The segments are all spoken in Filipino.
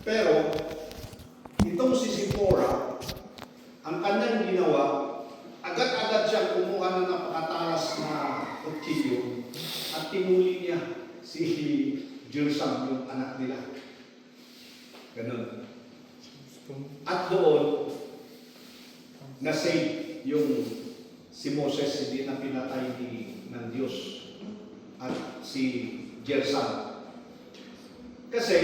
Pero, itong si Zipporah, ang kanyang ginawa, agad-agad siyang kumuha ng napakatalas na kutsilyo at tinuli niya si Jersam, yung anak nila. Ganun. At doon, na-save yung si Moses, hindi na pinatay ng Diyos at si Jersam. Kasi,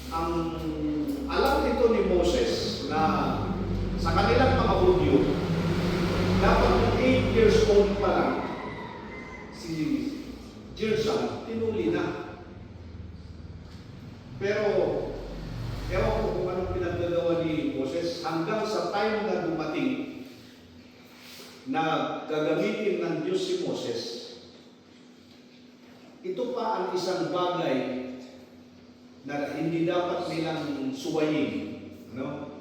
ang alam nito ni Moses na sa kanilang mga Hudyo, dapat ng 8 years old pa lang, si Jersam, tinuli na. Pero, ewan ko kung anong pinaggagawa ni Moses hanggang sa time na dumating na gagamitin ng Diyos si Moses. Ito pa ang isang bagay na hindi dapat nilang suwayin. No?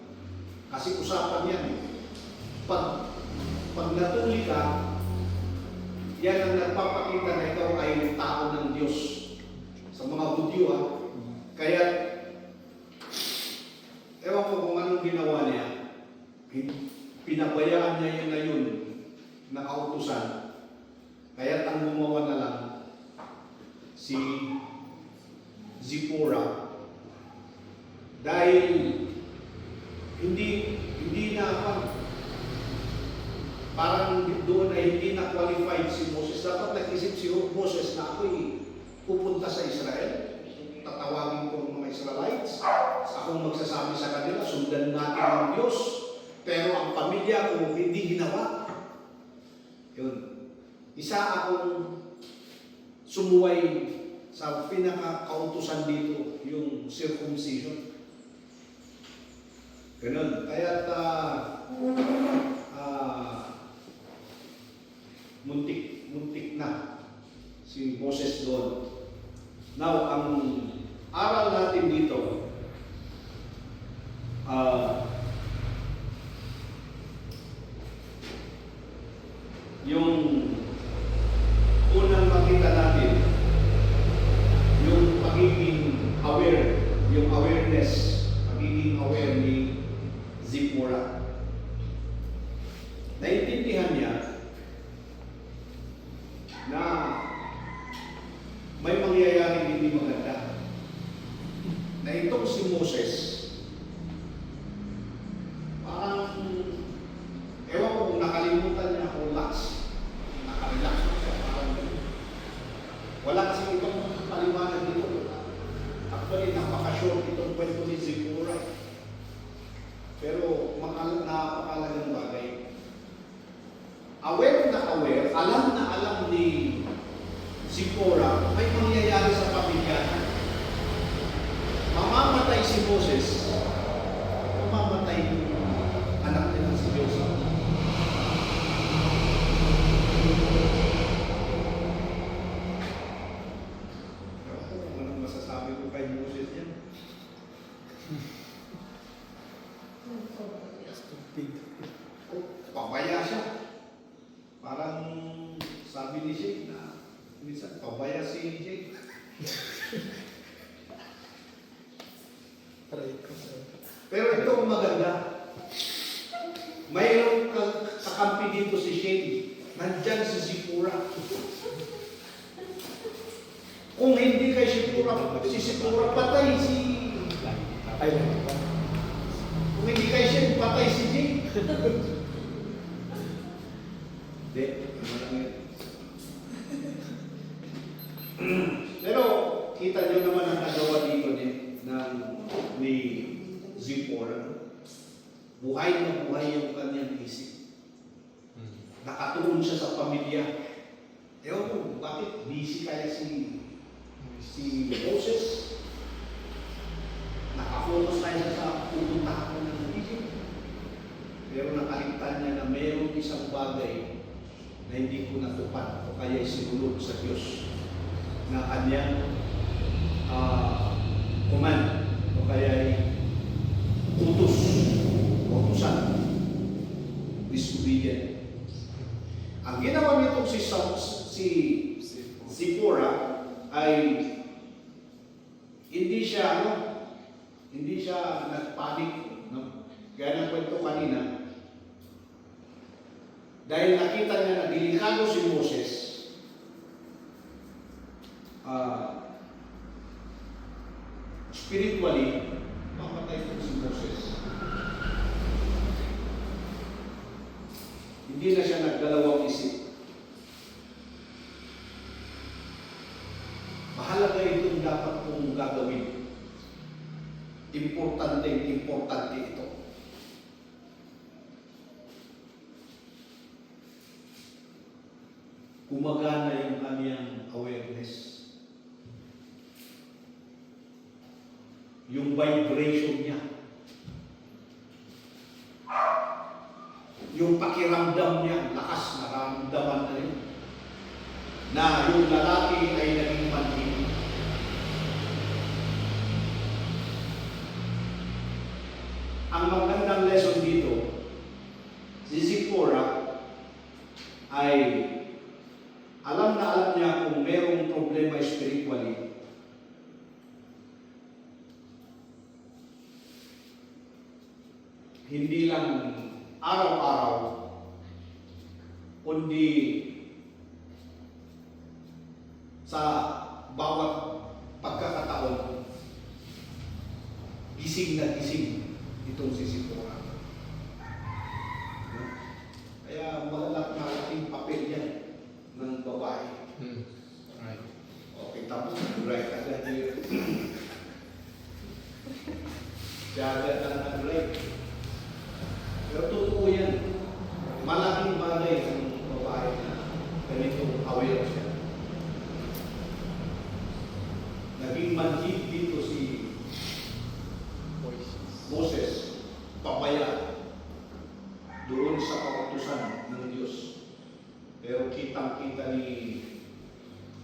Kasi usapan yan. Pag natuli ka, yan ang nagpapakita na ikaw ay tao ng Diyos. Sa mga Hudyo, Kaya, ewan ko kung anong ginawa niya. Pinabayaan niya yun ngayon na kautusan. Kaya ang gumawa na lang si Zipporah dahil hindi na parang doon ay hindi na qualified si Moses. Dapat nag-isip si Moses na ako'y pupunta sa Israel. Tatawagin ko ng mga Israelites. Akong magsasabi sa kanila, sundan natin ang Diyos. Pero ang pamilya ko hindi ginawa. Yun. Isa akong sumuway sa pinaka-kautusan dito, yung circumcision. Ganun. Kaya muntik na si Moses doon. Now, ang aral natin dito, yung unang makita natin, yung pagiging aware, yung awareness, pagiging aware ni Zipporah. Naintindihan niya na may mangyayaring hindi maganda. Na itong si Moses, parang, ewan ko kung nakalimutan niya o relax. Nakarelax na siya, parang wala kasi itong paliwanag dito. Actually, napaka-short itong kwento ni Zipporah. Pero napakalagang bagay. Aware na aware, alam na alam ni Zipporah, may mangyayari sa pamilya. Mamamatay si Moses, mamamatay yung anak nila si Joseph. Anong masasabi ko kay Moses yan? Pabaya siya. Parang sabi ni Jake na minsan pabaya si Jake. Pero ito ang maganda. Mayroong kakampi dito si Shane. Nandyan si Zipporah. Kung hindi kay Zipporah, patay si... Kung hindi kay Shane, patay si Jake. Hindi. Pero, kita nyo naman ang nagawa dito ni Zipporah. Buhay na buhay yung kanyang isip. Nakatuon siya sa pamilya. Ewan ko, bakit busy kaya si Moses? Nakafocus tayo sa pupunta ko ng Egypt. Pero nakaligtan niya na mayroong isang bagay na hindi ko natupad o kaya sinulog sa Diyos na kanyang command o kaya utusan, disobedient. Ang ginawa nitong si Zipporah ay hindi siya nagpanik, no? Gaya ng kwento kanina, dahil nakita niya na delikado si Moses, spiritually, mamatay po si Moses. Hindi na siya nagdalawang isip. Mahalaga itong dapat kong gagawin. Importante ito. Gumagana yung kanyang awareness. Yung vibration niya. Yung pakiramdam niya, lakas na ramdaman na yun. Na yung lalaki ay naging manhid. Ang magandang lesson dito, si Zipporah ay alam na alam niya kung merong problema spiritually. Hindi lang araw-araw, kundi sa bawat pagkakataon, gising na gising itong si Zipporah. Kaya malaking papel yan ng babae. Right. Okay, tapos nag-right agad yun. Siya agad ang nag-right. Pero totoo yan. Malaking bagay ang babae na ganito aware siya. Naging manhid dito si Moses, papaya doon sa kautusan ng Diyos. Pero kitang-kita ni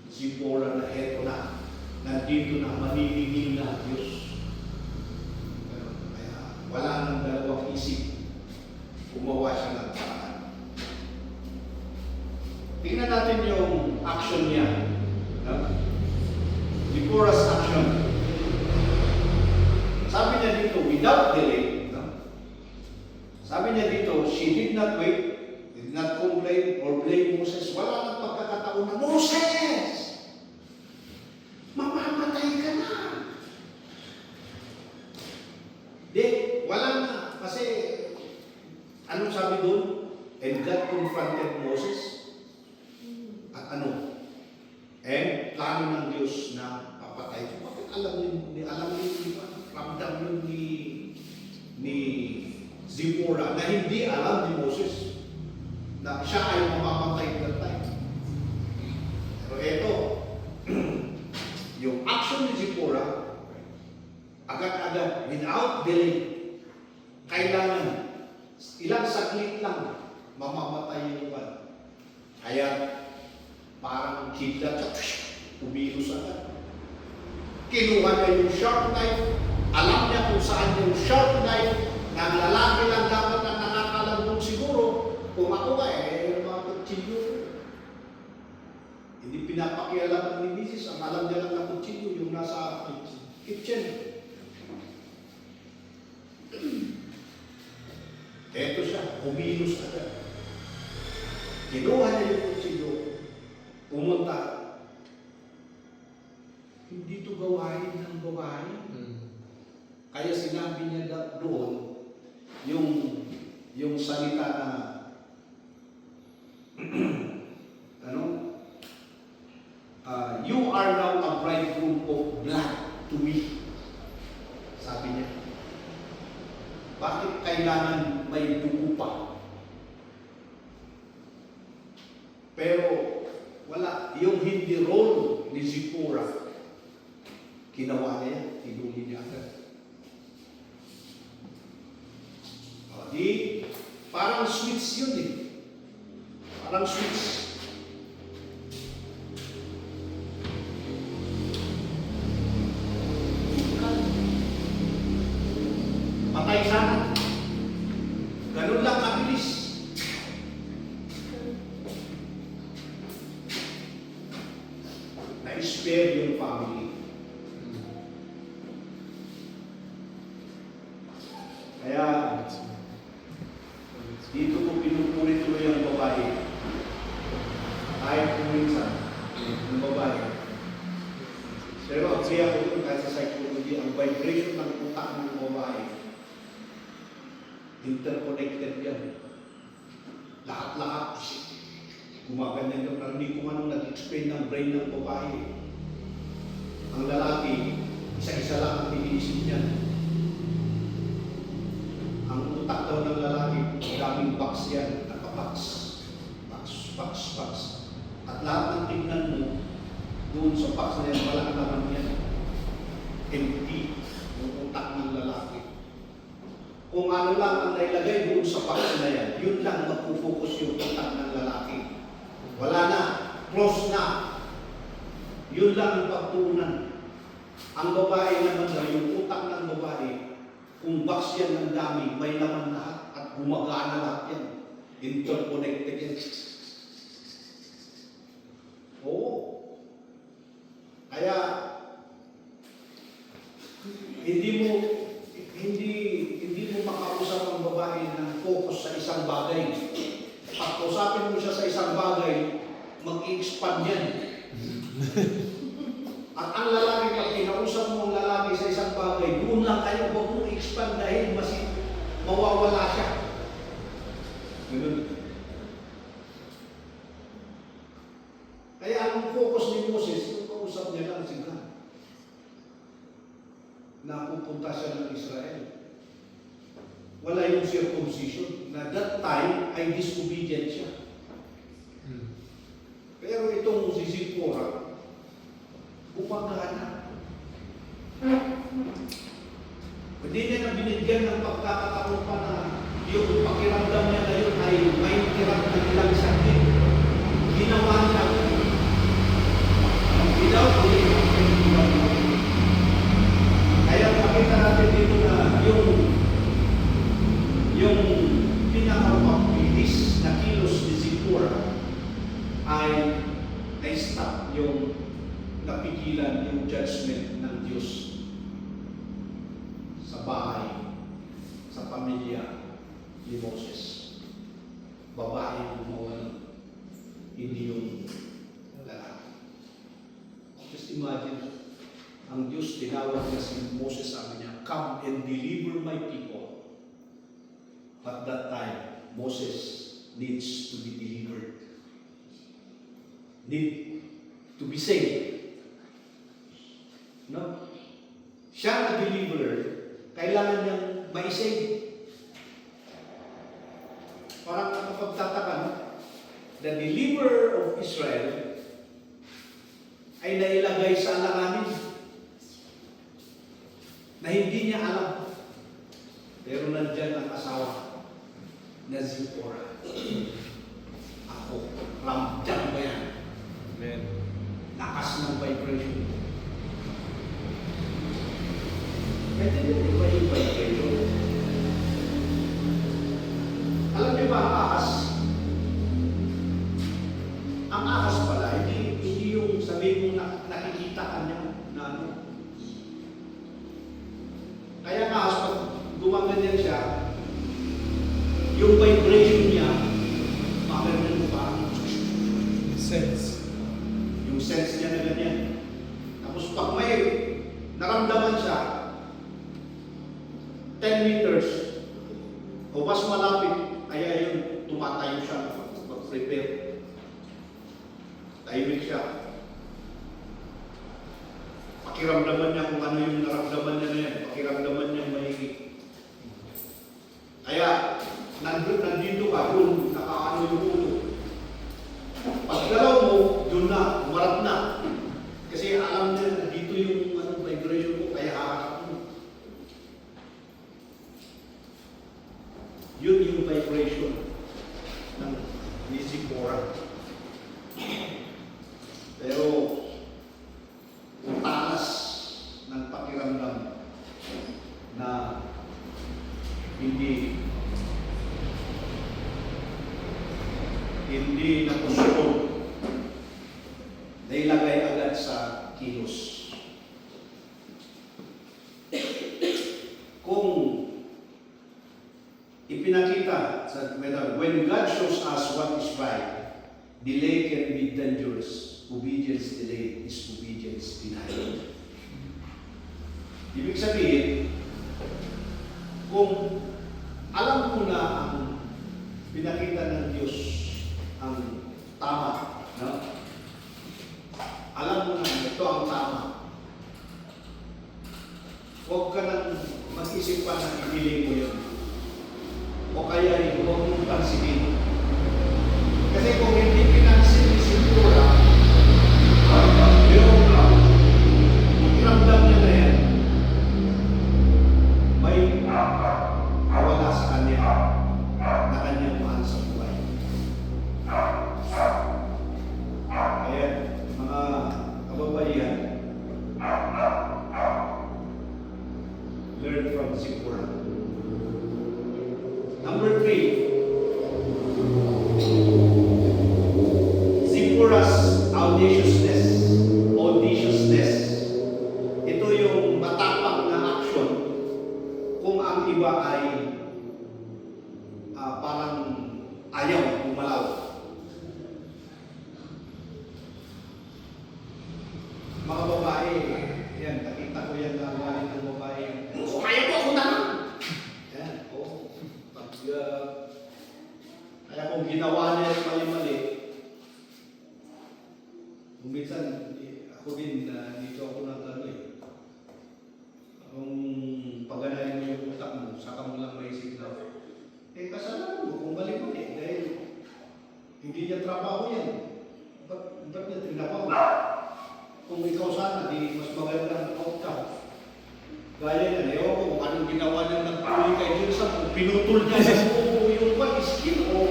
Zipporah na heto na, nandito na, maniningil na ang Diyos. Kaya wala nang dalawang isip, gumawa siya ng paraan. Tingnan natin yung action niya. Zipporah's action. Sabi niya dito, without delay, sabi niya dito, she did not wait, did not complain or blame Moses. Wala nang pagkakataon na, Moses! Mamamatay ka na! Di, wala na. Kasi, anong sabi doon? And God confronted Moses. At ano? And plano ng Diyos na papatay. Bakit alam niyo, ramdam yun ni Zipporah na hindi alam ni Moses na siya ay mamamatay that time. Pero ito, yung action ni Zipporah, agad-agad, without delay, kailangan, ilang saglit lang, mamamatay yung iba. Kaya, parang kidlat, umilos agad. Kinuha niya yung sharp knife, alam niya kung saan yung sharp knife, na lalaki lang dapat ang nakakalam doon siguro, kung ako ka mga kutsilyo. Hindi pinapakialaman ni Mrs. Ang alam niya lang na kutsilyo, yung nasa kitchen. Eto siya, umilos agad. Kinuha niya yung kutsilyo, pumunta. Hindi ito gawain ng babae. Kaya sinabi niya doon, yung salita na you are now a bridegroom of blood to me. Sabi niya. Bakit kailangan may dugo pa? Pero wala, yung hindi role ni Zipporah, ginawa niya, tinuli niya agad. Di, parang switch yun eh. Parang switch. Patay sana. Ganun lang kabilis. Na-spare yung family. Pero ang kaya ko yun, kahit sa psychology, ang vibration ng utak ng babae, interconnected yan. Lahat-lahat. Gumaganyan ka, pero hindi ko man nag-explain ng brain ng babae. Ang lalaki, isa-isa lang ang iniisip niyan. Ang utak daw ng lalaki, daming box yan, nakabox. Box. At lahat ng tignan mo, doon sa box na yan, walang naman yan. Empty, yung utak ng lalaki. Kung ano lang ang nailagay doon sa box na yan, yun lang magpupukos yung utak ng lalaki. Wala na, close na. Yun lang ang pagtuunan. Ang babae naman daw, yung utak ng babae, kung box yan ng dami, may laman lahat at gumagana lahat yan. Interconnected yan. Oo. Kaya, hindi mo makausap ang babae ng focus sa isang bagay. Pag usapin mo siya sa isang bagay, mag-expand yan. At ang lalaki, pag kinausap mo ang lalaki sa isang bagay, doon lang kayo, huwag mo expand dahil mawawala siya. Ganun. Kaya ang focus ni Moses, yung kausap niya lang sila. Napupunta siya ng Israel. Wala yung circumcision. Na that time ay disobedient siya. Pero itong si Zipporah, gumagana. Hindi niya na binigyan ng pagkakataon pa na yung pakiramdam niya ngayon ay may tirap na ilang sakit. Ginawa niya. Without kaya makita natin dito na yung pinakapagpilis na kilos ni Zipporah ay stop yung napigilan yung judgment ng Diyos sa bahay, sa pamilya ni Moses. Babae yung gumawa, hindi yung lalaki. Just imagine, ang Diyos tinawag niya si Moses, sabi niya, "Come and deliver my people." But that time, Moses needs to be delivered. Need to be saved. No? Siya na deliverer, kailangan niyang ma-save. Parang nakapagtataka, no? The deliverer of Israel ay nailagay sa alanganin na hindi niya alam. Pero nandyan ang asawa na Zipporah. Ako, ramdam ba yan? Amen. Lakas ng vibration. Pwede din ba yung vibration? Alam niyo ba ang ahas? Ang ahas pala, hindi yung sabihin mo nakikita ka niya na ano. Kaya ang ahas, pag gumaganyan siya, yung vibration niya, makakarinig mo pa. Sense. Yung sense niya na ganyan. Tapos pag may naramdaman siya, 10 meters, o mas malapit, kaya yun, tumatayo siya, mag-prepare. Tahimik siya. Pakiramdaman niya kung ano yung naramdaman niya na yan. Pakiramdaman niya mahigit. Kaya, nandito ka, doon, nakaano yung ulo. Pagdalaw mo, doon na, umarap na. Kasi alam niya na dito yung vibration mo, kaya haharap mo. Yun yung vibration ng Zipporah. Pero, ang talas ng pakiramdam na hindi nakusunod na ilagay agad sa kilos. Kung ipinakita sa when God shows us what is right, delay can be dangerous. Obedience delayed is obedience denied. Ibig sabihin, kung alam mo na ang pinakita ng Diyos ang tama, no? Alam mo na ito ang tama. Huwag ka nang mag-isip pa na ibili mo yun. O kaya huwag mong pansinin. Kasi kung hindi pinansin ni Sintura, yung iramdam niya na yan, may nawala sa kanya na kanyang mahal sa buhay. Kaya, mga kababaihan, learn from Sintura. Number 3, Zippura's audaciousness. Ito yung matapang na action kung ang iba ay parang ayaw, umalaw. Mga babae, yan, nakita ko yan na galing ng babae. Kaya po ako na! Yan, oo. Kaya kung ginawa niya yung mali-mali, kung minsan, ako din, dito ako nagano kung paganahin mo yung utak mo, saka mo lang maisip na, kasalanan mo kung mali-mali, dahil hindi niya trabaho yan. Ba't niya trinabaho? Kung ikaw sana, di mas magandang outcome. Gaya yan, ewan ko kung anong ginawa niya nagpuli kay Jirsa, kung pinutol niya sa yung skin o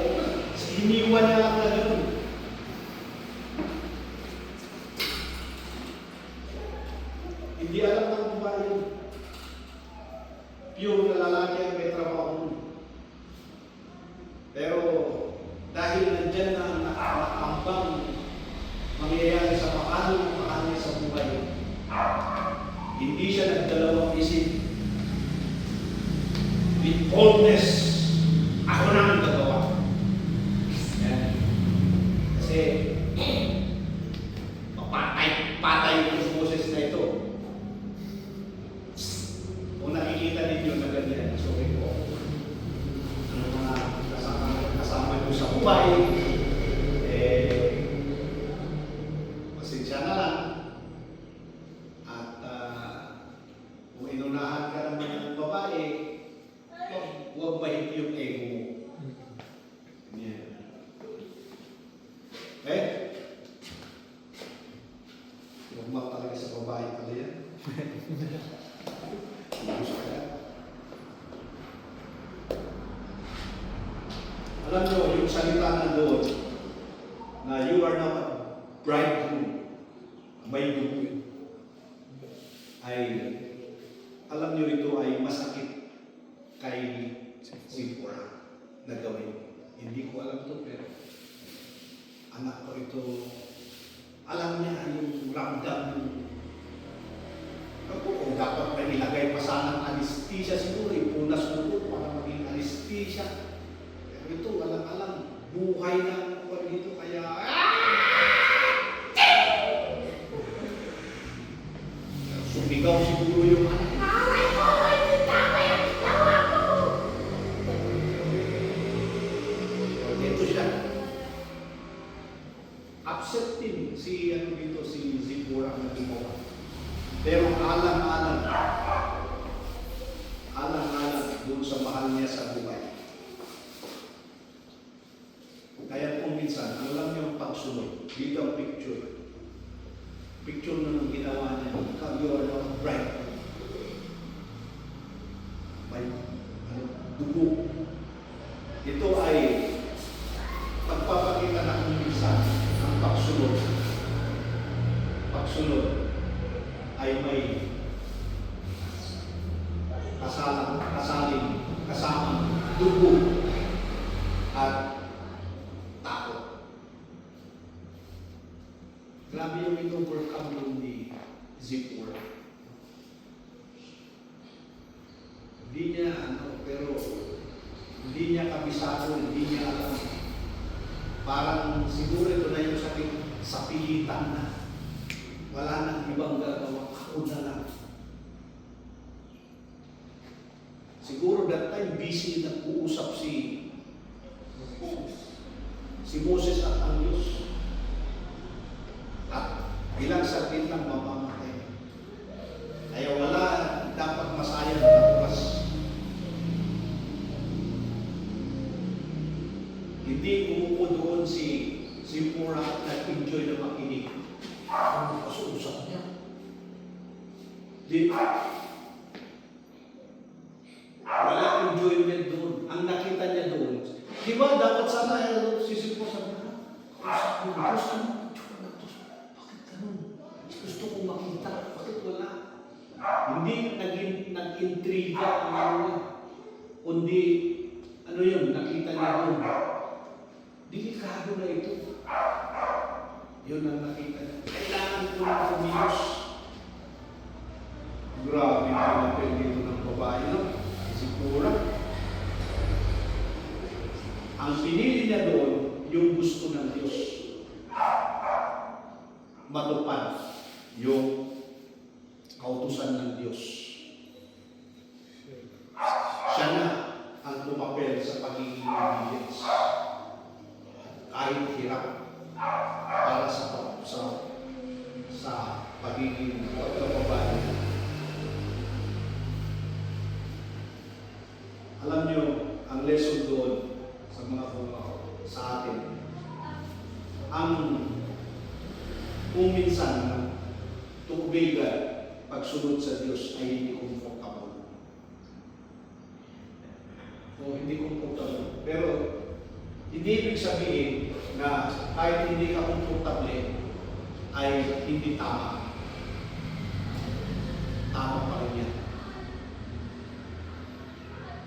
iniwan niya lang na gano'n. Hindi alam ng babae yun. Pure na lalaki ang may trabaho nun. Pero dahil nandyan na ang nakaambang mangyayari sa paano niya sa buhay, hindi siya nagdalawang isip. With boldness, ako na ang gagawa. Yan. Kasi, patay yung boses na ito. Kung nakikita ninyo na ganyan, sorry po. Ang mga kasama nyo sa buhay, pasensya na lang. At kung inunahan ka naman ng babae, huwag mahigit yung ego mo. Yan. Okay? Huwag mo talaga sa babae pala yan. Alam nyo, yung salita na doon, na you are not a bridegroom, may dugo, ay, alam nyo ito ay masakit kay Zippora na gawin. Hindi ko alam ito, pero anak ko ito, alam niya yung ramdam yung kung dapat may ilagay pa sanang anesthesia siguro, ipunas mo ito para maging anesthesia. Pero ito, walang-alam, buhay na ako dito, kaya sumigaw siguro yung anak. Ito siya. Upset din si Zippora na gumawa. Pero alang-alang doon sa mahal niya sa buhay. Kaya kung minsan, alam niyo ang pagsunod, dito ang picture. Picture na ng ginawa niya, you are not bright. May dugo. Ito ay pagpapakita na kung minsan ang pagsunod. Pagsunod ay may kasamang dugo at takot. Grabe yung in-overcome yung ni Zippora. Hindi niya pero hindi niya kabisado, hindi niya alam. Parang siguro ito na yung sa pilitan na. Wala nang ibang gagawa, ako na lang. Siguro that time busy nag-uusap si Moses at ang Diyos. At ilang saglit lang mamamatay. Kaya wala dapat masayang na oras. Hindi umupo doon si Pura at nag-enjoy na makinig. Ano kasi usap niya? Di, wala enjoyment doon. Ang nakita niya doon, di ba dapat sana sisip ko sa mga, usap mo, Diyos, ano? Bakit ganun? Gusto kong makita, bakit wala? Hindi nag-intriga ang ano niya, kundi, ano yun, nakita niya doon. Delikado na ito. Yun ang nakita niya. Kailangan ko ng kumilos. Grabe na dito ng babae, no? Si Pura. Ang pinili niya doon, yung gusto ng Diyos. Matupad yung kautusan ng Diyos. Siya na ang tumapel sa pagiging obedience. Kahit hirap para sa pagiging pagkababae. Alam nyo, ang lesson doon sa mga sa atin, ang kung minsan to obey God, pagsunod sa Diyos ay hindi comfortable. O hindi comfortable. Pero hindi ibig sabihin na kahit hindi ka comfortable ay hindi tama. Tama pa rin yan.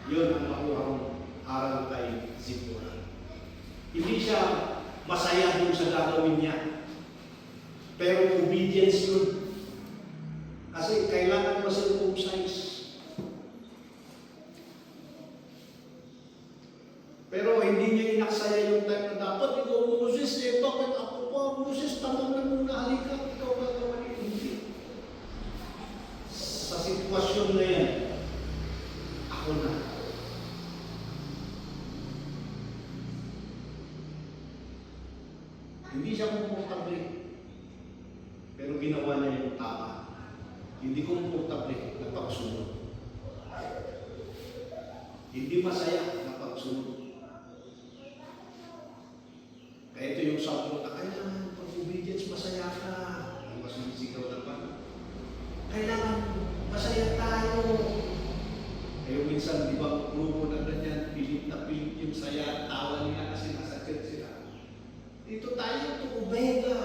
Yun ang makuhang aral kay Zipporah. Hindi siya masaya dun sa gagawin niya. Pero obedience yun. Kasi kailangan ma-circumcise. Pero hindi niya inaksaya yung time na dapat ikaw, Moses, bakit ako pa, Moses, tanong na muna, halika, ikaw gagawin. Hindi. Sa sitwasyon na yan, ako na. Hindi siya komportable. Pero ginawa niya yung tama. Hindi komportable na pagsunod. Hindi masaya na pagsunod. Kaya ito yung sample na kailangan pag-obedience masaya ka. Ang mas magsigaw naman. Kailangan masaya tayo. Kaya minsan, di ba, grupo na ganyan, pilit na pilit yung saya, tawa nila kasi nasa church sila. Dito tayo, to-obey ka.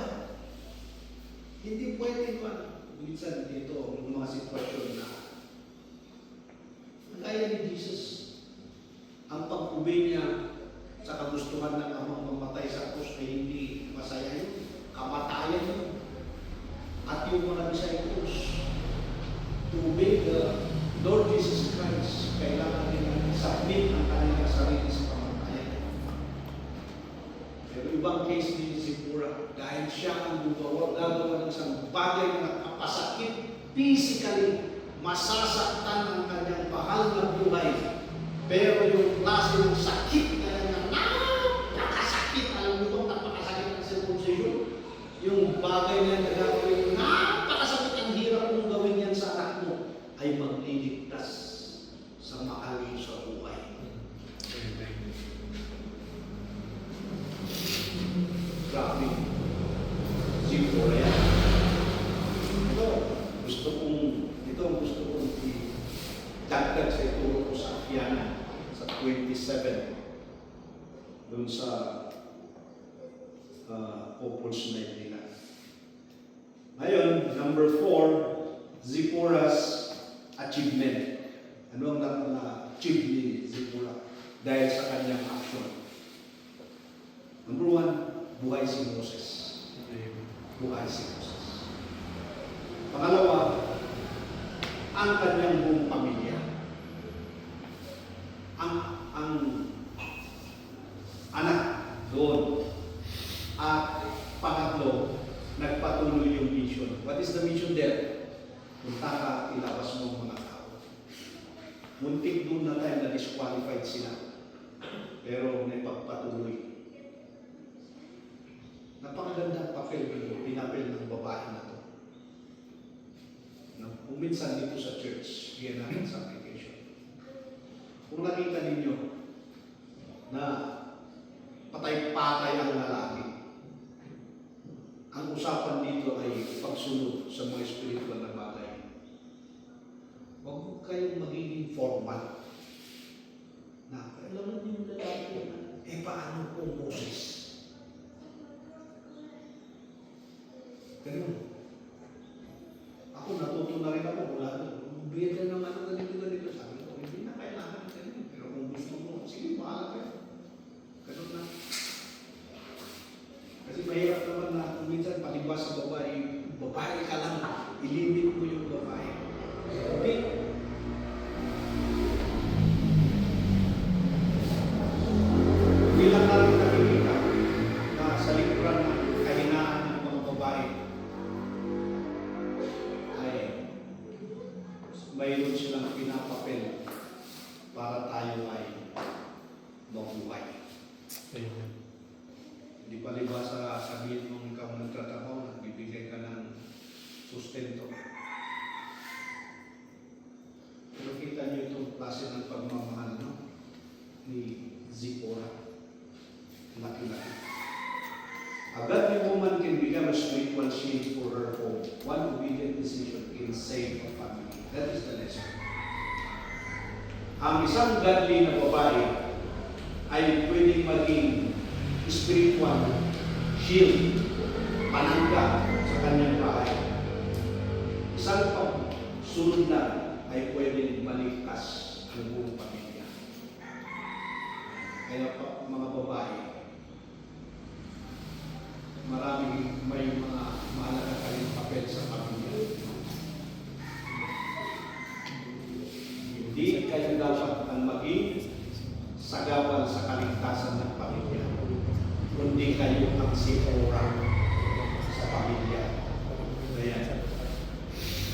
Hindi pwede ba? Minsan dito, yung mga sitwasyon na gaya ni Jesus, ang pag-obey niya sa kagustuhan ng amang mamatay sa krus ay hindi masaya yun. Kamatayan yun. At yung mga disciples, to obey the Lord Jesus Christ, kailangan din submit ang kanilang sarili sa kamatayan. Pero ibang case ni Zipporah, dahil siya ang gagawa ng isang bagay na nakapasakit, physically, masasaktan ang kanyang mahal na buhay. Pero yung klase ng sakit na napakasakit, alam mo ba, napakasakit ng circumcision, yung bagay na nagagawin, napakasakit ang hirap mong gawin yan sa anak mo, ay magliligtas sa mahal mo sa buhay. Grabe. Zipporah yan. Ito ang gusto kong i-dagdag sa ituro ko sa Afiana sa 27 doon sa couples night nila. Ngayon, number 4, Zipporah's achievement. Ano ang na-achieve ni Zipporah dahil sa kanyang action? Number 1, buhay si Moses. Buhay si Moses. Pangalawa, ang kanyang buong pamilya. Ang anak doon. At pangatlo, nagpatuloy yung mission. What is the mission there? Punta ka, ilabas mo ang mga tao. Muntik doon na time na disqualified sila. Pero may pagpatuloy. Napakagandang papel dito, pinapel ng babae na to. Kung minsan dito sa church, yan natin sa application. Kung nakita ninyo na patay-patay ang lalaki, ang usapan dito ay pagsunod sa mga spiritual na bagay. Huwag mo kayong magiging formal. Na, kailangan yung lalaki na, paano kung Moses? Ganun. Ako natuto na rin ako mula doon. Bigyan ka ng ano ganito. Sabi ko, hindi na kailangan ganito. Pero kung gusto mo, sige, bahala kayo. Ganun na. Kasi mahirap naman na kung minsan palibas sa babae ka lang, ilimit mo yung babae. Hindi. Bilang natin nakikita na sa likuran ng kahinaan ng mga babae, ay mayroon silang pinapapel para tayo ay mabuhay. Amen. Hindi palibasa sabihin mong ikaw nagtatrabaho, nagbibigay ka ng sustento. Pero kita niyo itong klase ng pagmamahal, no? Ni Zipporah. Laki-laki. A godly woman can become a spiritual shield for her home. One obedient decision can save a family. That is the lesson. Ang isang godly na babae ay pwedeng maging spiritual shield, panangga sa kanyang bahay. Isang pagsunod lang ay pwedeng maligtas ang buong pamilya. Kaya pa, mga babae, maraming may mga mahalaga kayong papel sa pamilya. Hindi kayo dapat ang maging sagawan sa kaligtasan ng pamilya, kundi kayo ang Zipporah sa pamilya.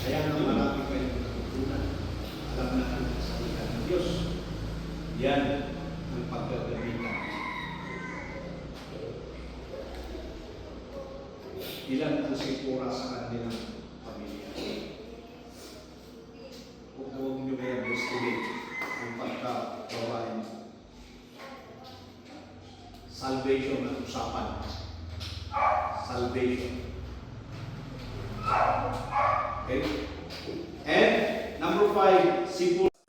Kaya ang marami kayong natutunan. Alam natin sa salita ng Diyos. Yan ang paggagamitan. Ilan ang Zipporah sa kanilang pamilya. Huwag nyo kaya estimate ang pagkababae mo. Salvation ang usapan. Salvation. Okay? And number 5, Zipporah.